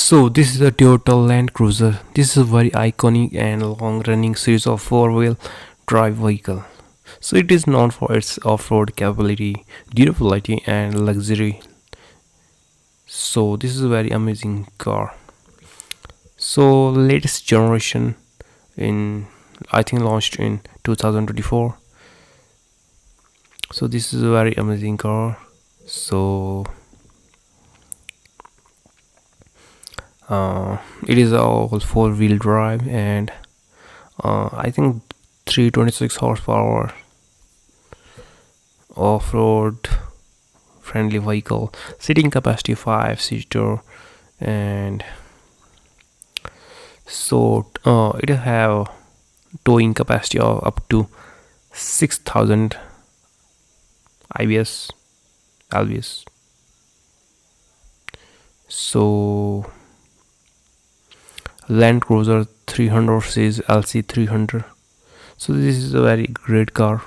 So this is a Toyota Land Cruiser. This is a very iconic and long-running series of four-wheel drive vehicle. So it is known for its off-road capability, durability, and luxury. So this is a very amazing car. So latest generation in I think launched in 2024. So this is a very amazing car. So it is all four-wheel drive and I think 326 horsepower off-road friendly vehicle, seating capacity 5 seater, and so it have towing capacity of up to 6,000 IBS LBS. So Land Cruiser 300 says LC 300. So this is a very great car.